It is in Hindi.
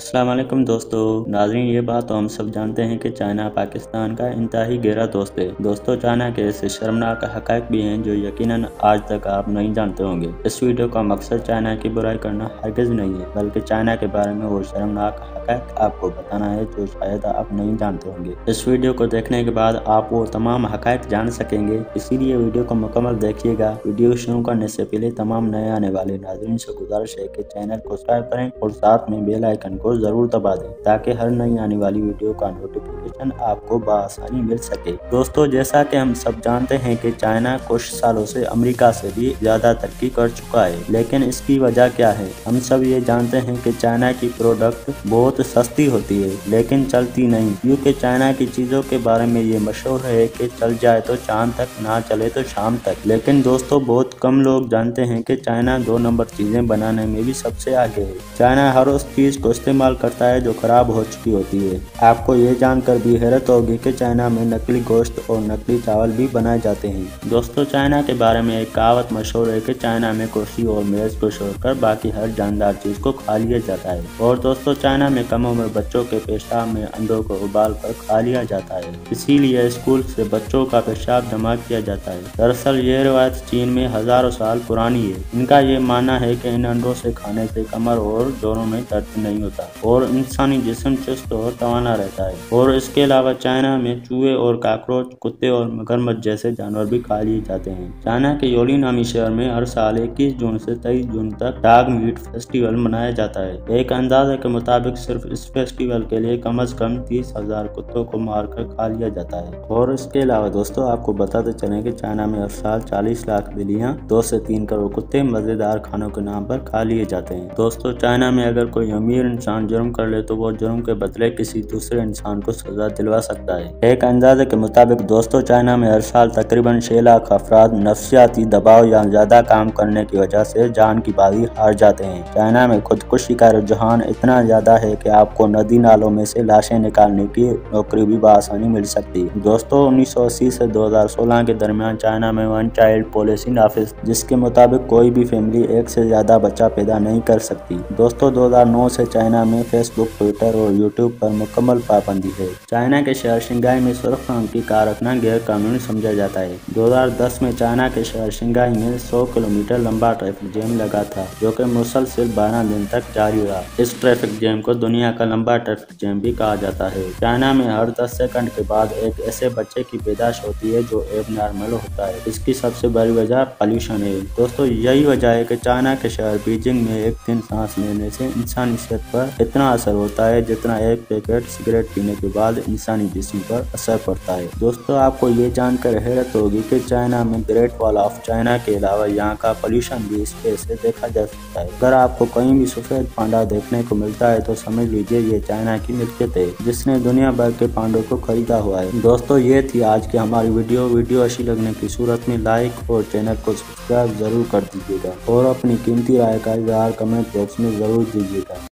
अस्सलाम वालेकुम दोस्तों नाज़रीन, ये बात तो हम सब जानते हैं कि चाइना पाकिस्तान का इंतहाई गहरा दोस्त है। दोस्तों, चाइना के ऐसे शर्मनाक हक़ाइक़ भी हैं जो यकीनन आज तक आप नहीं जानते होंगे। इस वीडियो का मकसद चाइना की बुराई करना हरगिज़ नहीं है, बल्कि चाइना के बारे में वो शर्मनाक हक़ाइक़ आपको बताना है जो शायद आप नहीं जानते होंगे। इस वीडियो को देखने के बाद आप वो तमाम हक़ाइक़ जान सकेंगे, इसीलिए वीडियो को मुकम्मल देखिएगा। वीडियो शुरू करने से पहले तमाम नए आने वाले नाज़रीन से गुजारिश है कि चैनल को सब्सक्राइब करें और साथ में बेल आइकन को जरूर दबा दें ताकि हर नई आने वाली वीडियो का नोटिफिकेशन आपको बआसानी मिल सके। दोस्तों, जैसा कि हम सब जानते हैं कि चाइना कुछ सालों से अमेरिका से भी ज्यादा तरक्की कर चुका है, लेकिन इसकी वजह क्या है? हम सब ये जानते हैं कि चाइना की प्रोडक्ट बहुत सस्ती होती है लेकिन चलती नहीं, क्योंकि चाइना की चीजों के बारे में ये मशहूर है कि चल जाए तो चांद तक, ना चले तो शाम तक। लेकिन दोस्तों, बहुत कम लोग जानते हैं कि चाइना 2 नंबर चीजें बनाने में भी सबसे आगे है। चाइना हर उस चीज को इस्तेमाल करता है जो खराब हो चुकी होती है। आपको ये जानकर भी हैरत होगी कि चाइना में नकली गोश्त और नकली चावल भी बनाए जाते हैं। दोस्तों, चाइना के बारे में एक कहावत मशहूर है कि चाइना में कुर्सी और मेज को छोड़कर बाकी हर जानदार चीज को खा लिया जाता है। और दोस्तों, चाइना में कम उम्र बच्चों के पेशाब में अंडों को उबाल कर खा लिया जाता है, इसीलिए स्कूल से बच्चों का पेशाब जमा किया जाता है। दरअसल ये रवायत चीन में हजारों साल पुरानी है। इनका ये मानना है कि इन अंडों से खाने से कमर और जोड़ों में दर्द नहीं होता और इंसानी जिस्म चुस्त और तवाना रहता है। और इसके अलावा चाइना में चूहे और काकरोच, कुत्ते और मगरमच्छ जैसे जानवर भी खा लिए जाते हैं। चाइना के योली नामी शहर में हर साल 21 जून से 23 जून तक डॉग मीट फेस्टिवल मनाया जाता है। एक अंदाजे के मुताबिक सिर्फ इस फेस्टिवल के लिए कम से कम 30,000 कुत्तों को मारकर खा लिया जाता है। और इसके अलावा दोस्तों, आपको बताते चलें कि चाइना में हर साल 40 लाख बिल्लियां, 2 से 3 करोड़ कुत्ते मजेदार खानों के नाम पर खा लिए जाते हैं। दोस्तों, चाइना में अगर कोई अमीर इंसान जुर्म कर ले तो वो जुर्म के बदले किसी दूसरे इंसान को सजा दिलवा सकता है। एक अंदाजे के मुताबिक दोस्तों, चाइना में हर साल तकरीबन 6 लाख अफराद नफ्सियाती दबाव या ज्यादा काम करने की वजह से जान की बाजी हार जाते हैं। चाइना में खुदकुशी का रुझान इतना ज्यादा है कि आपको नदी नालों में से लाशें निकालने की नौकरी भी बआसानी मिल सकती है। दोस्तों, 1980 से 2016 के दरमियान चाइना में 1 चाइल्ड पॉलिसी नाफिज, जिसके मुताबिक कोई भी फैमिली एक से ज्यादा बच्चा पैदा नहीं कर सकती। दोस्तों, 2009 से चाइना में फेसबुक, ट्विटर और यूट्यूब पर मुकम्मल पाबंदी है। चाइना के शहर शंघाई में सुर्ख रंग की कार रखना गैर कानूनी समझा जाता है। 2010 में चाइना के शहर शंघाई में 100 किलोमीटर लंबा ट्रैफिक जैम लगा था, जो कि मुसलसल 12 दिन तक जारी रहा। इस ट्रैफिक जैम को दुनिया का लंबा ट्रैफिक जैम भी कहा जाता है। चाइना में हर 10 सेकंड के बाद एक ऐसे बच्चे की पैदाश होती है जो एबनॉर्मल होता है। इसकी सबसे बड़ी वजह पॉल्यूशन है। दोस्तों, यही वजह है कि चाइना के शहर बीजिंग में एक दिन सांस लेने से इंसानी सेहत पर इतना असर होता है जितना एक पैकेट सिगरेट पीने के बाद इंसानी जिस्म पर असर पड़ता है। दोस्तों, आपको ये जानकर हैरत होगी कि चाइना में ग्रेट वॉल ऑफ चाइना के अलावा यहाँ का पोल्यूशन भी स्पेस से देखा जा सकता है। अगर आपको कहीं भी सफेद पांडा देखने को मिलता है तो समझ लीजिए ये चाइना की मिल्कियत है, जिसने दुनिया भर के पांडों को खरीदा हुआ है। दोस्तों, ये थी आज की हमारी वीडियो अच्छी लगने की सूरत में लाइक और चैनल को सब्सक्राइब जरूर कर दीजिएगा और अपनी कीमती राय का इज़हार कमेंट बॉक्स में जरूर दीजिएगा।